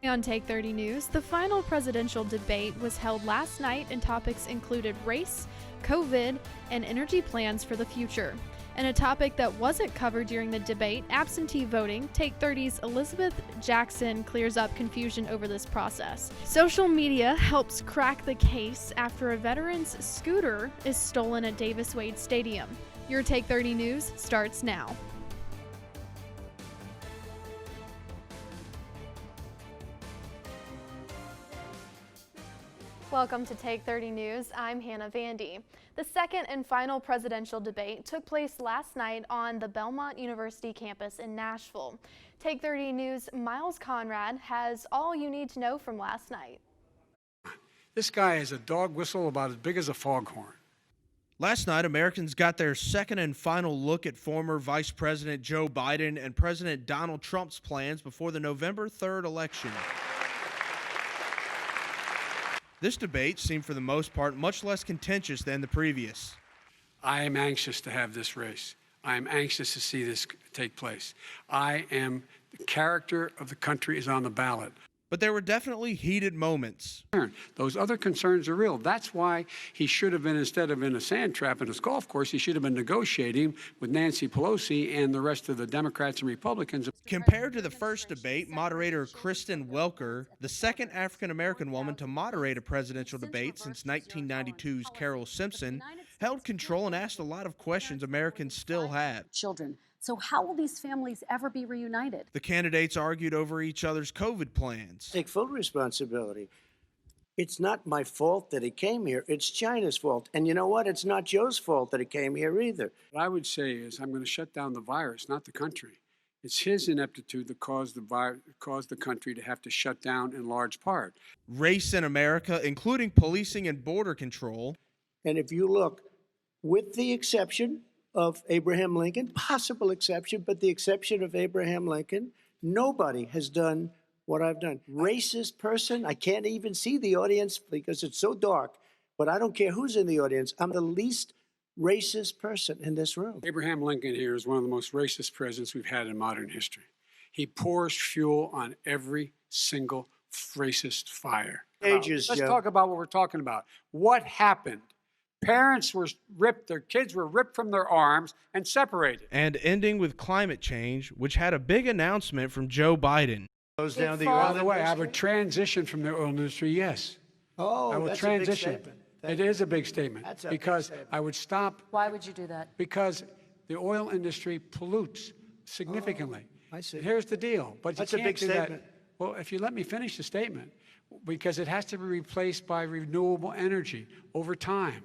On Take 30 News, the final presidential debate was held last night and topics included race, COVID, and energy plans for the future. And a topic that wasn't covered during the debate, absentee voting, Take 30's Elizabeth Jackson clears up confusion over this process. Social media helps crack the case after a veteran's scooter is stolen at Davis Wade Stadium. Your Take 30 News starts now. Welcome to Take 30 News. I'm Hannah Vandy. The second and final presidential debate took place last night on the Belmont University campus in Nashville. Take 30 News' Miles Conrad has all you need to know from last night. This guy has a dog whistle about as big as a foghorn. Last night, Americans got their second and final look at former Vice President Joe Biden and President Donald Trump's plans before the November 3rd election. This debate seemed for the most part much less contentious than the previous. I am anxious to have this race. I am anxious to see this take place. The character of the country is on the ballot. But there were definitely heated moments. Those other concerns are real. That's why he should have been, instead of in a sand trap in his golf course, he should have been negotiating with Nancy Pelosi and the rest of the Democrats and Republicans. Compared to the first debate, moderator Kristen Welker, the second African-American woman to moderate a presidential debate since 1992's Carol Simpson, held control and asked a lot of questions Americans still have. Children. So how will these families ever be reunited? The candidates argued over each other's COVID plans. Take full responsibility. It's not my fault that he came here. It's China's fault. And you know what? It's not Joe's fault that he came here either. What I would say is I'm going to shut down the virus, not the country. It's his ineptitude that caused the country to have to shut down in large part. Race in America, including policing and border control. And if you look, with the exception of Abraham Lincoln, possible exception, but the exception of Abraham Lincoln, nobody has done what I've done. Racist person, I can't even see the audience because it's so dark, but I don't care who's in the audience. I'm the least racist person in this room. Abraham Lincoln here is one of the most racist presidents we've had in modern history. He pours fuel on every single racist fire. Let's talk about what we're talking about. What happened? Parents were ripped, their kids were ripped from their arms and separated. And ending with climate change, which had a big announcement from Joe Biden. Goes down the By oil the way, I industry? would transition from the oil industry, yes. Oh, I will that's transition. a big statement. It is a big statement That's a big because statement. I would stop. Why would you do that? Because the oil industry pollutes significantly. I see. Here's the deal. But That's you a can't big do that. statement. Well, if you let me finish the statement, because it has to be replaced by renewable energy over time.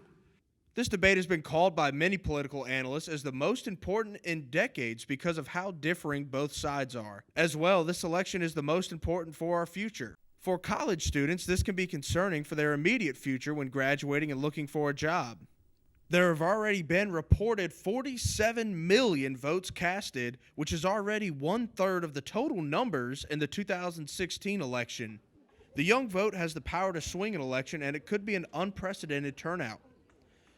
This debate has been called by many political analysts as the most important in decades because of how differing both sides are. As well, this election is the most important for our future. For college students, this can be concerning for their immediate future when graduating and looking for a job. There have already been reported 47 million votes casted, which is already 1/3 of the total numbers in the 2016 election. The young vote has the power to swing an election, and it could be an unprecedented turnout.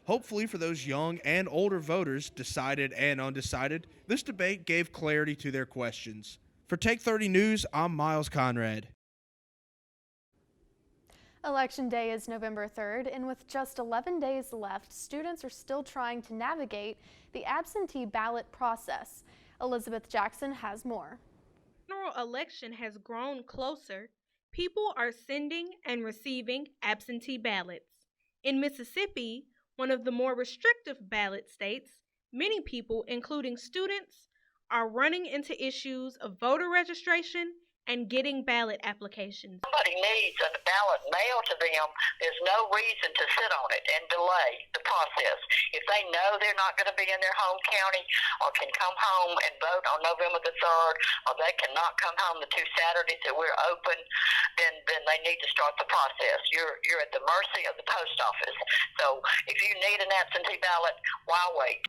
Hopefully for those young and older voters, decided and undecided, this debate gave clarity to their questions. For Take 30 News, I'm Miles Conrad. Election Day is November 3rd, and with just 11 days left, students are still trying to navigate the absentee ballot process. Elizabeth Jackson has more. The general election has grown closer. People are sending and receiving absentee ballots. In Mississippi, one of the more restrictive ballot states, many people, including students, are running into issues of voter registration and getting ballot applications. Somebody needs a ballot mailed to them. There's no reason to sit on it and delay the process. If they know they're not going to be in their home county or can come home and vote on November the 3rd, or they cannot come home the 2 Saturdays that we're open, then they need to start the process. You're at the mercy of the post office. So if you need an absentee ballot, why wait?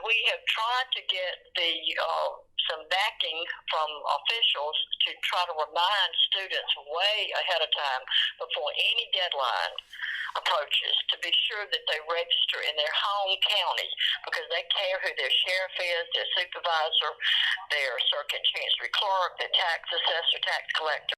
We have tried to get some backing from officials to try to remind students way ahead of time before any deadline approaches to be sure that they register in their home county because they care who their sheriff is, their supervisor, their circuit chancery clerk, their tax assessor, tax collector.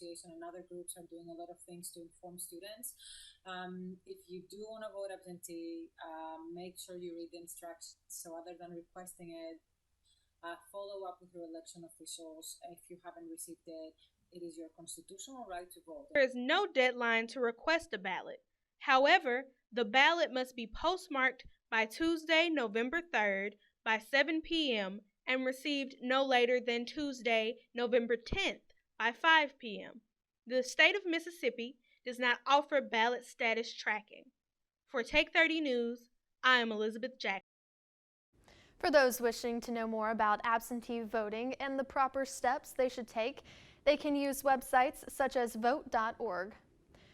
And other groups are doing a lot of things to inform students. If you do want to vote absentee, make sure you read the instructions. So other than requesting it, follow up with your election officials. If you haven't received it, it is your constitutional right to vote. There is no deadline to request a ballot. However, the ballot must be postmarked by Tuesday, November 3rd by 7 p.m. and received no later than Tuesday, November 10th. By 5 p.m. The state of Mississippi does not offer ballot status tracking. For Take 30 News, I am Elizabeth Jackson. For those wishing to know more about absentee voting and the proper steps they should take, they can use websites such as vote.org.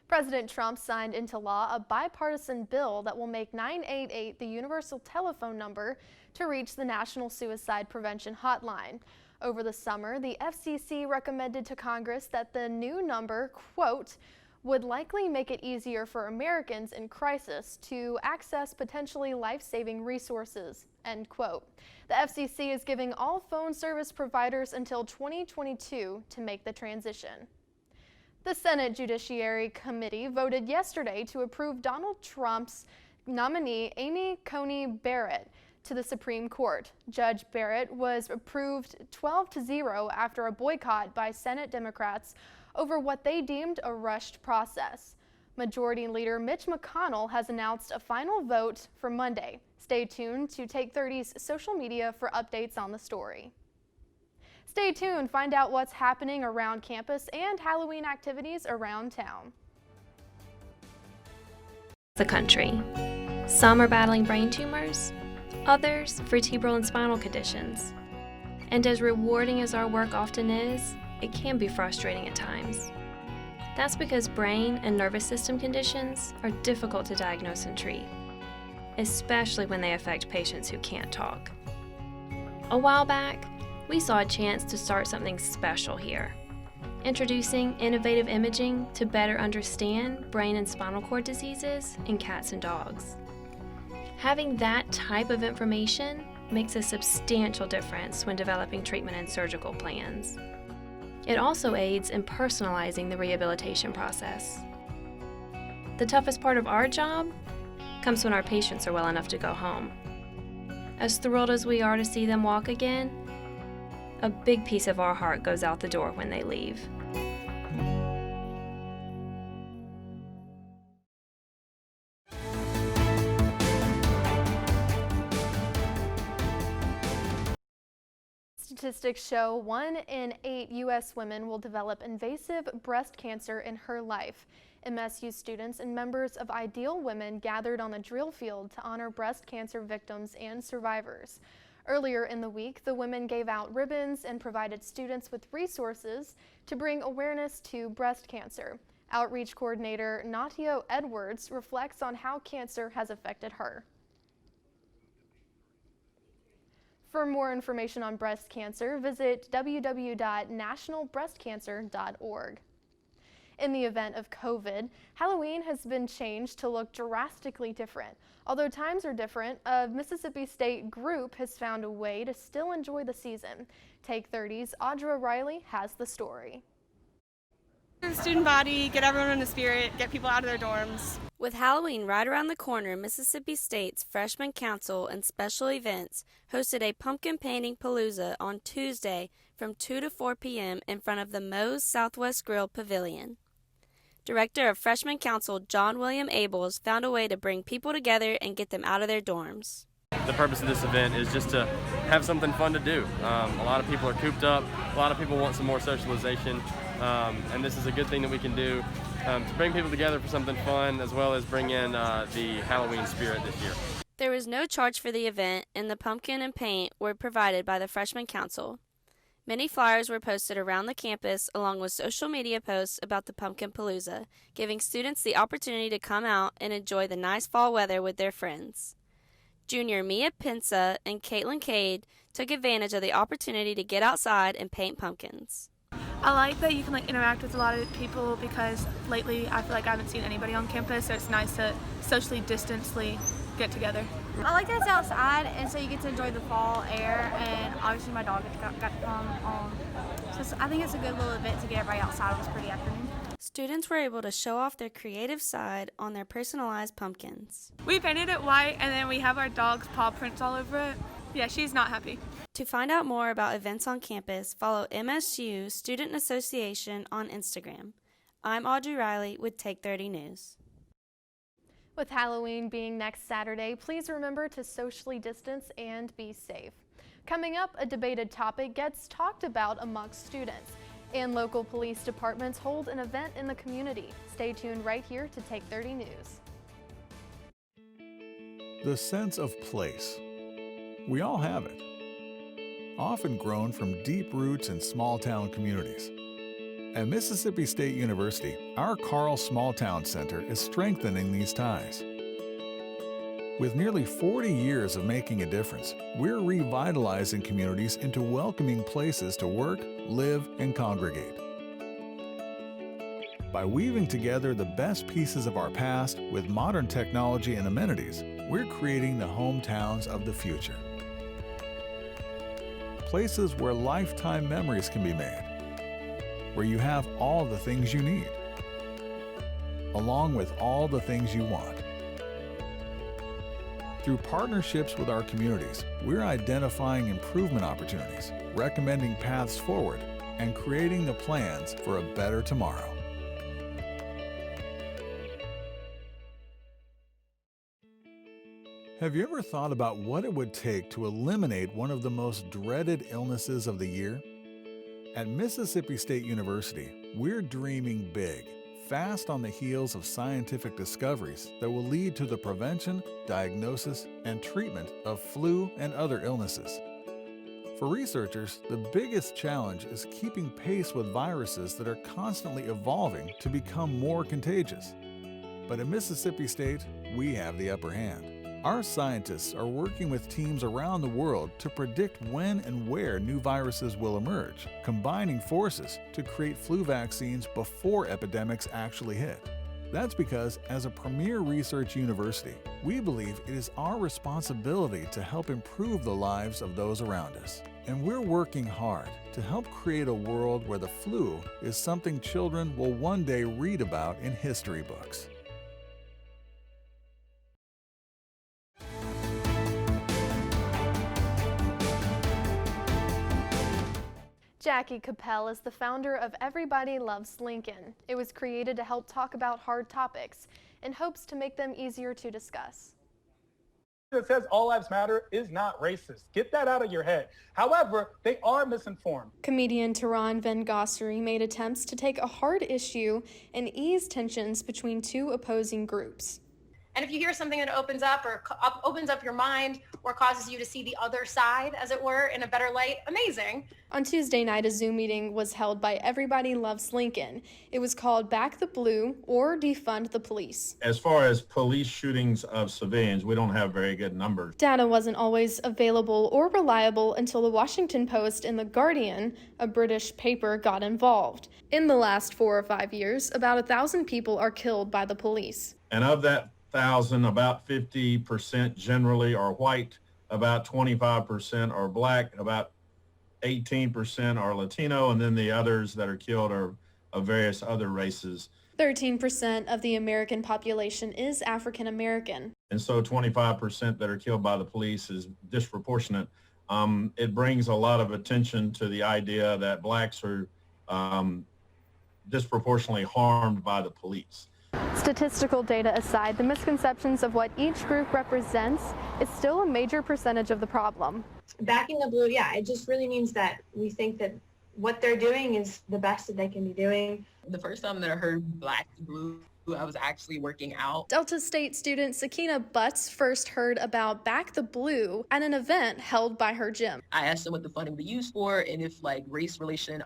President Trump signed into law a bipartisan bill that will make 988 the universal telephone number to reach the National Suicide Prevention Hotline. Over the summer, the FCC recommended to Congress that the new number, quote, would likely make it easier for Americans in crisis to access potentially life-saving resources, end quote. The FCC is giving all phone service providers until 2022 to make the transition. The Senate Judiciary Committee voted yesterday to approve Donald Trump's nominee, Amy Coney Barrett, to the Supreme Court. Judge Barrett was approved 12-0 after a boycott by Senate Democrats over what they deemed a rushed process. Majority Leader Mitch McConnell has announced a final vote for Monday. Stay tuned to Take 30's social media for updates on the story. Stay tuned, find out what's happening around campus and Halloween activities around town. The country. Some are battling brain tumors, others vertebral and spinal conditions. And as rewarding as our work often is, it can be frustrating at times. That's because brain and nervous system conditions are difficult to diagnose and treat, especially when they affect patients who can't talk. A while back, we saw a chance to start something special here, introducing innovative imaging to better understand brain and spinal cord diseases in cats and dogs. Having that type of information makes a substantial difference when developing treatment and surgical plans. It also aids in personalizing the rehabilitation process. The toughest part of our job comes when our patients are well enough to go home. As thrilled as we are to see them walk again, a big piece of our heart goes out the door when they leave. Statistics show 1 in 8 U.S. women will develop invasive breast cancer in her life. MSU students and members of Ideal Women gathered on the drill field to honor breast cancer victims and survivors. Earlier in the week, the women gave out ribbons and provided students with resources to bring awareness to breast cancer. Outreach coordinator Natio Edwards reflects on how cancer has affected her. For more information on breast cancer, visit www.nationalbreastcancer.org. In the event of COVID, Halloween has been changed to look drastically different. Although times are different, a Mississippi State group has found a way to still enjoy the season. Take 30's Audra Riley has the story. Student body, get everyone in the spirit, get people out of their dorms. With Halloween right around the corner, Mississippi State's Freshman Council and Special Events hosted a pumpkin painting palooza on Tuesday from 2 to 4 p.m. in front of the Moe's Southwest Grill Pavilion. Director of Freshman Council John William Abels found a way to bring people together and get them out of their dorms. The purpose of this event is just to have something fun to do. A lot of people are cooped up, a lot of people want some more socialization, and this is a good thing that we can do to bring people together for something fun, as well as bring in the Halloween spirit this year. There was no charge for the event, and the pumpkin and paint were provided by the Freshman Council. Many flyers were posted around the campus along with social media posts about the Pumpkin Palooza, giving students the opportunity to come out and enjoy the nice fall weather with their friends. Junior Mia Pinsa and Caitlin Cade took advantage of the opportunity to get outside and paint pumpkins. I like that you can interact with a lot of people because lately I feel like I haven't seen anybody on campus, so it's nice to socially distancely get together. I like that it's outside, and so you get to enjoy the fall air, and obviously my dog got to come. So I think it's a good little event to get everybody outside on this pretty afternoon. Students were able to show off their creative side on their personalized pumpkins. We painted it white, and then we have our dog's paw prints all over it. Yeah, she's not happy. To find out more about events on campus, follow MSU Student Association on Instagram. I'm Audrey Riley with Take 30 News. With Halloween being next Saturday, please remember to socially distance and be safe. Coming up, a debated topic gets talked about amongst students, and local police departments hold an event in the community. Stay tuned right here to Take 30 News. The sense of place. We all have it. Often grown from deep roots in small-town communities. At Mississippi State University, our Carl Small Town Center is strengthening these ties. With nearly 40 years of making a difference, we're revitalizing communities into welcoming places to work, live, and congregate. By weaving together the best pieces of our past with modern technology and amenities, we're creating the hometowns of the future. Places where lifetime memories can be made, where you have all the things you need, along with all the things you want. Through partnerships with our communities, we're identifying improvement opportunities, recommending paths forward, and creating the plans for a better tomorrow. Have you ever thought about what it would take to eliminate one of the most dreaded illnesses of the year? At Mississippi State University, we're dreaming big, fast on the heels of scientific discoveries that will lead to the prevention, diagnosis, and treatment of flu and other illnesses. For researchers, the biggest challenge is keeping pace with viruses that are constantly evolving to become more contagious. But at Mississippi State, we have the upper hand. Our scientists are working with teams around the world to predict when and where new viruses will emerge, combining forces to create flu vaccines before epidemics actually hit. That's because, as a premier research university, we believe it is our responsibility to help improve the lives of those around us. And we're working hard to help create a world where the flu is something children will one day read about in history books. Jackie Capel is the founder of Everybody Loves Lincoln. It was created to help talk about hard topics in hopes to make them easier to discuss. That says all lives matter is not racist. Get that out of your head. However, they are misinformed. Comedian Tehran Vengasseri made attempts to take a hard issue and ease tensions between two opposing groups. And if you hear something that opens up your mind or causes you to see the other side, as it were, in a better light, amazing. On Tuesday night, a Zoom meeting was held by Everybody Loves Lincoln. It was called Back the Blue or Defund the Police. As far as police shootings of civilians, we don't have very good numbers. Data wasn't always available or reliable until the Washington Post and The Guardian, a British paper, got involved. In the last 4 or 5 years, about 1,000 people are killed by the police. And of that 1,000, about 50% generally are white, about 25% are black, about 18% are Latino, and then the others that are killed are of various other races. 13% of the American population is African American. And so 25% that are killed by the police is disproportionate. It brings a lot of attention to the idea that blacks are disproportionately harmed by the police. Statistical data aside, the misconceptions of what each group represents is still a major percentage of the problem. Backing the blue, yeah, it just really means that we think that what they're doing is the best that they can be doing. The first time that I heard black blue, I was actually working out. Delta State student Sakina Butts first heard about Back the Blue at an event held by her gym. I asked them what the funding would be used for and if like race relation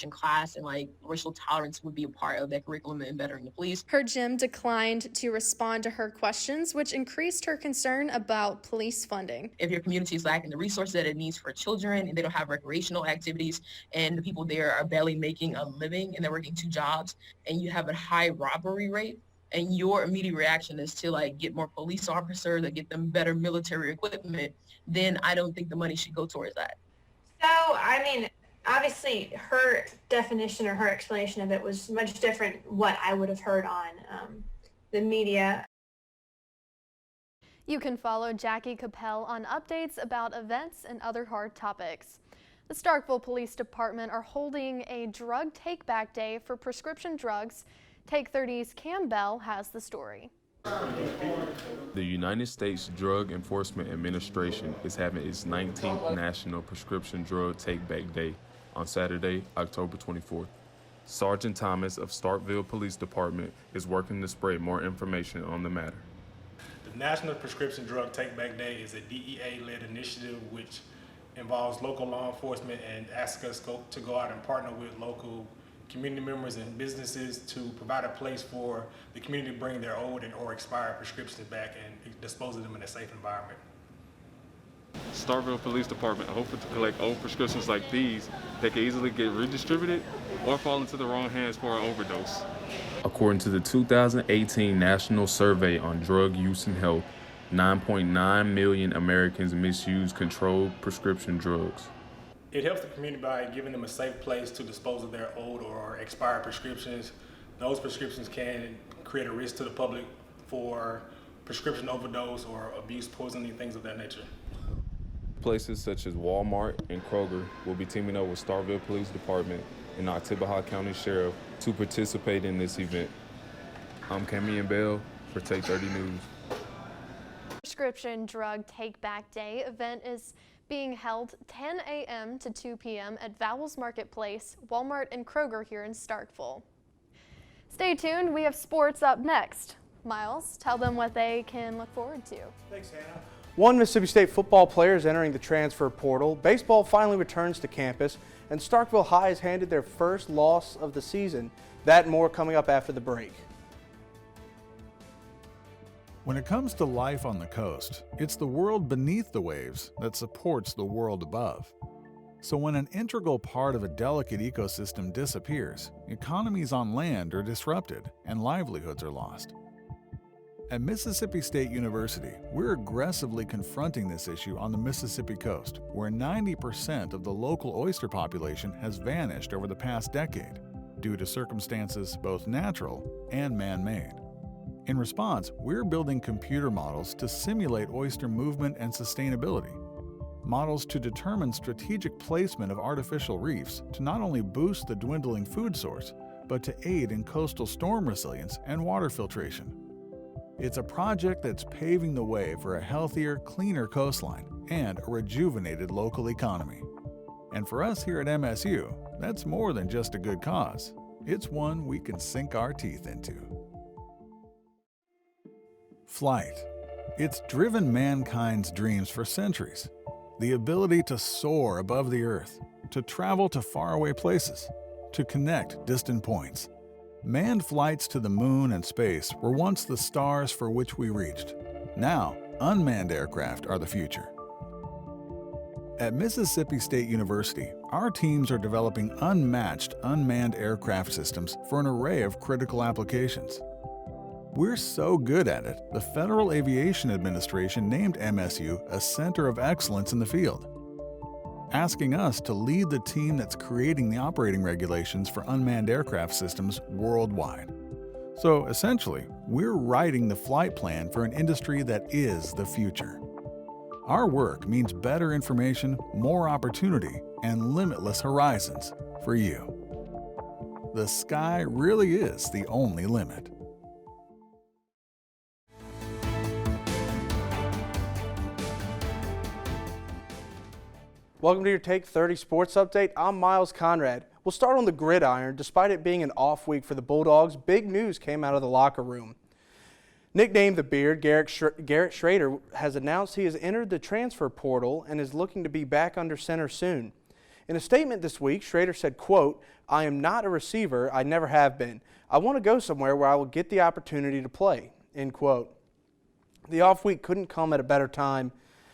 class and like racial tolerance would be a part of that curriculum in bettering the police. Her gym declined to respond to her questions, which increased her concern about police funding. If your community is lacking the resources that it needs for children and they don't have recreational activities and the people there are barely making a living and they're working 2 jobs and you have a high robbery rate and your immediate reaction is to like get more police officers or get them better military equipment, then I don't think the money should go towards that. So, I mean, obviously her definition or her explanation of it was much different what I would have heard on the media. You can follow Jackie Capel on updates about events and other hard topics. The Starkville Police Department are holding a drug take-back day for prescription drugs. Take 30's Cam Bell has the story. The United States Drug Enforcement Administration is having its 19th National Prescription Drug Take-Back Day on Saturday, October 24th. Sergeant Thomas of Starkville Police Department is working to spread more information on the matter. The National Prescription Drug Take-Back Day is a DEA-led initiative which involves local law enforcement and asks us to go out and partner with local community members and businesses to provide a place for the community to bring their old and or expired prescriptions back and dispose of them in a safe environment. Starkville Police Department hoping to collect old prescriptions like these that can easily get redistributed or fall into the wrong hands for an overdose. According to the 2018 National Survey on Drug Use and Health, 9.9 million Americans misuse controlled prescription drugs. It helps the community by giving them a safe place to dispose of their old or expired prescriptions. Those prescriptions can create a risk to the public for prescription overdose or abuse, poisoning, things of that nature. Places such as Walmart and Kroger will be teaming up with Starkville Police Department and Oktibbeha County Sheriff to participate in this event. I'm Camian Bell for Take 30 News. Prescription Drug Take-Back Day event is being held 10 a.m. to 2 p.m. at Vowels Marketplace, Walmart, and Kroger here in Starkville. Stay tuned, we have sports up next. Miles, tell them what they can look forward to. Thanks, Hannah. One Mississippi State football player is entering the transfer portal. Baseball finally returns to campus, and Starkville High has handed their first loss of the season. That and more coming up after the break. When it comes to life on the coast, it's the world beneath the waves that supports the world above. So when an integral part of a delicate ecosystem disappears, economies on land are disrupted and livelihoods are lost. At Mississippi State University, we're aggressively confronting this issue on the Mississippi coast, where 90% of the local oyster population has vanished over the past decade due to circumstances both natural and man-made. In response, we're building computer models to simulate oyster movement and sustainability, models to determine strategic placement of artificial reefs to not only boost the dwindling food source, but to aid in coastal storm resilience and water filtration. It's a project that's paving the way for a healthier, cleaner coastline and a rejuvenated local economy. And for us here at MSU, that's more than just a good cause. It's one we can sink our teeth into. Flight. It's driven mankind's dreams for centuries. The ability to soar above the earth, to travel to faraway places, to connect distant points. Manned flights to the moon and space were once the stars for which we reached. Now, unmanned aircraft are the future. At Mississippi State University, our teams are developing unmatched unmanned aircraft systems for an array of critical applications. We're so good at it, the Federal Aviation Administration named MSU a Center of Excellence in the field, asking us to lead the team that's creating the operating regulations for unmanned aircraft systems worldwide. So essentially, we're writing the flight plan for an industry that is the future. Our work means better information, more opportunity, and limitless horizons for you. The sky really is the only limit. Welcome to your Take 30 Sports Update. I'm Miles Conrad. We'll start on the gridiron. Despite it being an off week for the Bulldogs, big news came out of the locker room. Nicknamed the Beard, Garrett Schrader has announced he has entered the transfer portal and is looking to be back under center soon. In a statement this week, Schrader said, quote, "I am not a receiver. I never have been. I want to go somewhere where I will get the opportunity to play," end quote. The off week couldn't come at a better time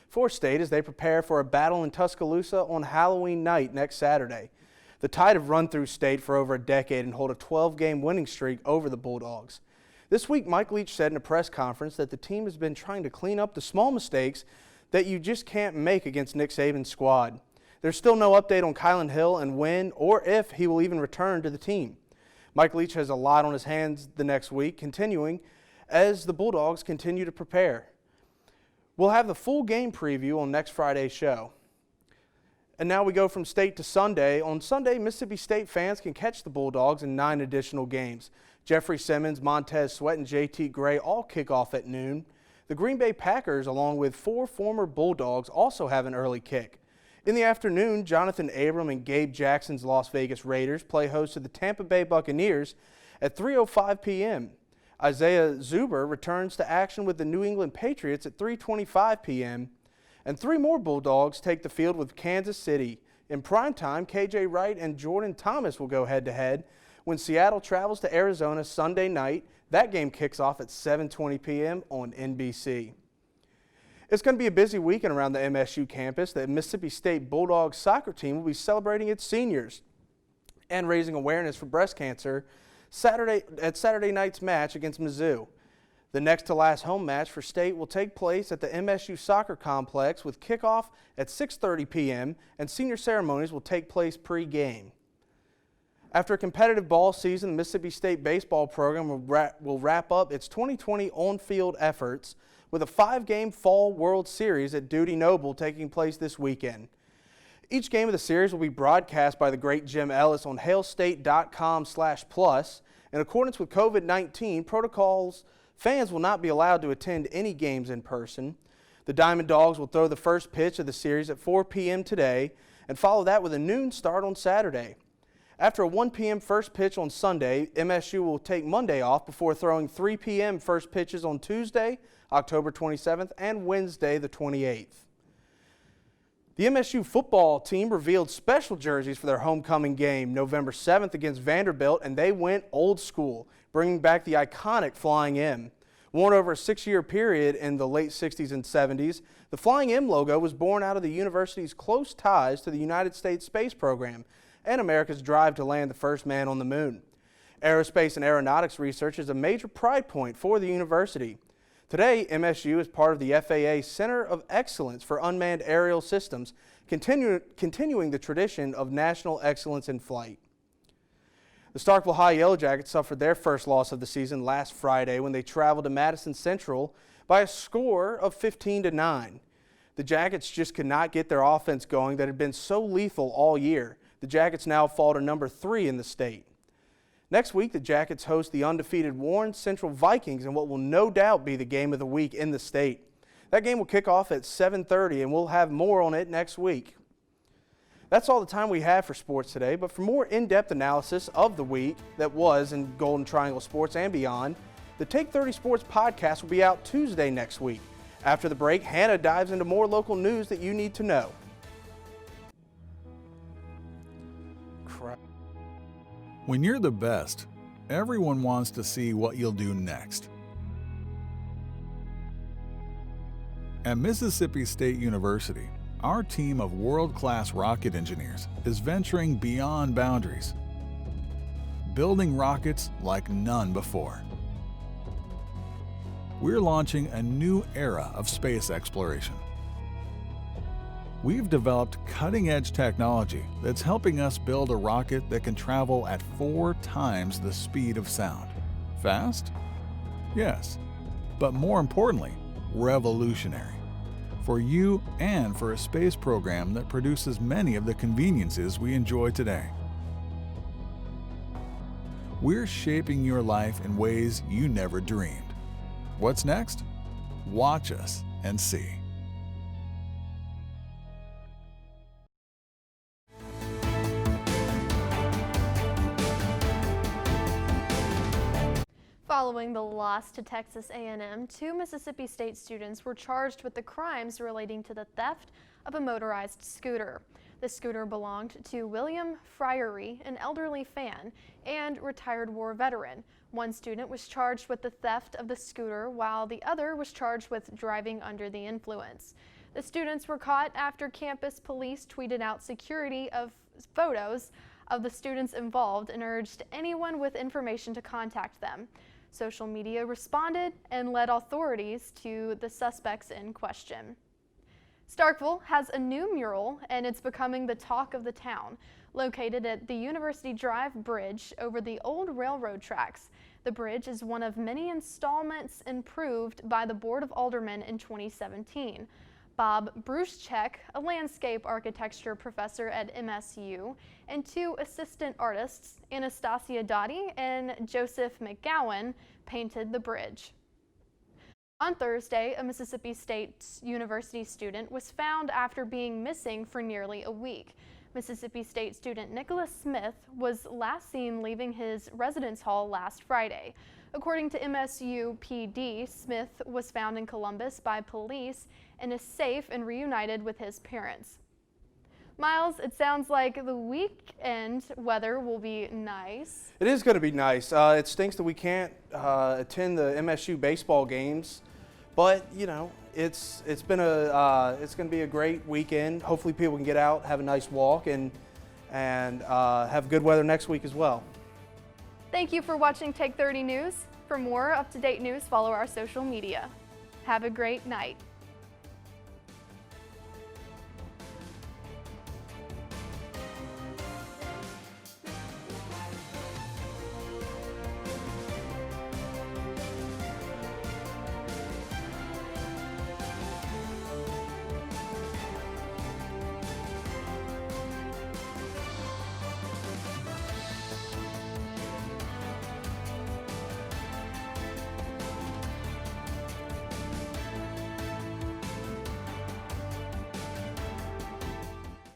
for State as they prepare for a battle in Tuscaloosa on Halloween night next Saturday. The Tide have run through State for over a decade and hold a 12-game winning streak over the Bulldogs. This week, Mike Leach said in a press conference that the team has been trying to clean up the small mistakes that you just can't make against Nick Saban's squad. There's still no update on Kylan Hill and when or if he will even return to the team. Mike Leach has a lot on his hands the next week, continuing as the Bulldogs continue to prepare. We'll have the full game preview on next Friday's show. And now we go from State to Sunday. On Sunday, Mississippi State fans can catch the Bulldogs in 9 additional games. Jeffrey Simmons, Montez Sweat, and JT Gray all kick off at noon. The Green Bay Packers, along with 4 former Bulldogs, also have an early kick. In the afternoon, Jonathan Abram and Gabe Jackson's Las Vegas Raiders play host to the Tampa Bay Buccaneers at 3:05 p.m. Isaiah Zuber returns to action with the New England Patriots at 3:25 p.m. And 3 more Bulldogs take the field with Kansas City. In primetime, KJ Wright and Jordan Thomas will go head-to-head when Seattle travels to Arizona Sunday night. That game kicks off at 7:20 p.m. on NBC. It's going to be a busy weekend around the MSU campus. The Mississippi State Bulldogs soccer team will be celebrating its seniors and raising awareness for breast cancer at Saturday night's match against Mizzou. The next to last home match for State will take place at the MSU Soccer Complex with kickoff at 6:30 p.m. and senior ceremonies will take place pre-game. After a competitive ball season, the Mississippi State baseball program will wrap up its 2020 on-field efforts with a 5-game Fall World Series at Dudy Noble taking place this weekend. Each game of the series will be broadcast by the great Jim Ellis on hailstate.com/plus. In accordance with COVID-19 protocols, fans will not be allowed to attend any games in person. The Diamond Dogs will throw the first pitch of the series at 4 p.m. today and follow that with a noon start on Saturday. After a 1 p.m. first pitch on Sunday, MSU will take Monday off before throwing 3 p.m. first pitches on Tuesday, October 27th, and Wednesday, the 28th. The MSU football team revealed special jerseys for their homecoming game November 7th against Vanderbilt, and they went old school, bringing back the iconic Flying M. Worn over a 6-year period in the late 60s and 70s, the Flying M logo was born out of the university's close ties to the United States space program and America's drive to land the first man on the moon. Aerospace and aeronautics research is a major pride point for the university. Today, MSU is part of the FAA Center of Excellence for Unmanned Aerial Systems, continuing the tradition of national excellence in flight. The Starkville High Yellow Jackets suffered their first loss of the season last Friday when they traveled to Madison Central by a score of 15-9. The Jackets just could not get their offense going that had been so lethal all year. The Jackets now fall to number 3 in the state. Next week, the Jackets host the undefeated Warren Central Vikings in what will no doubt be the game of the week in the state. That game will kick off at 7:30, and we'll have more on it next week. That's all the time we have for sports today, but for more in-depth analysis of the week that was in Golden Triangle sports and beyond, the Take 30 Sports podcast will be out Tuesday next week. After the break, Hannah dives into more local news that you need to know. When you're the best, everyone wants to see what you'll do next. At Mississippi State University, our team of world-class rocket engineers is venturing beyond boundaries, building rockets like none before. We're launching a new era of space exploration. We've developed cutting-edge technology that's helping us build a rocket that can travel at 4 times the speed of sound. Fast? Yes. But more importantly, revolutionary. For you and for a space program that produces many of the conveniences we enjoy today. We're shaping your life in ways you never dreamed. What's next? Watch us and see. Following the loss to Texas A&M, 2 Mississippi State students were charged with the crimes relating to the theft of a motorized scooter. The scooter belonged to William Fryery, an elderly fan and retired war veteran. One student was charged with the theft of the scooter, while the other was charged with driving under the influence. The students were caught after campus police tweeted out security of photos of the students involved and urged anyone with information to contact them. Social media responded and led authorities to the suspects in question. Starkville has a new mural, and it's becoming the talk of the town. Located at the University Drive Bridge over the old railroad tracks, the bridge is one of many installments improved by the Board of Aldermen in 2017. Bob Bruschek, a landscape architecture professor at MSU, and 2 assistant artists, Anastasia Dottie and Joseph McGowan, painted the bridge. On Thursday, a Mississippi State University student was found after being missing for nearly a week. Mississippi State student Nicholas Smith was last seen leaving his residence hall last Friday. According to MSU PD, Smith was found in Columbus by police and is safe and reunited with his parents. Miles, it sounds like the weekend weather will be nice. It is going to be nice. It stinks that we can't attend the MSU baseball games, but you know, it's going to be a great weekend. Hopefully, people can get out, have a nice walk, and have good weather next week as well. Thank you for watching Take 30 News. For more up-to-date news, follow our social media. Have a great night.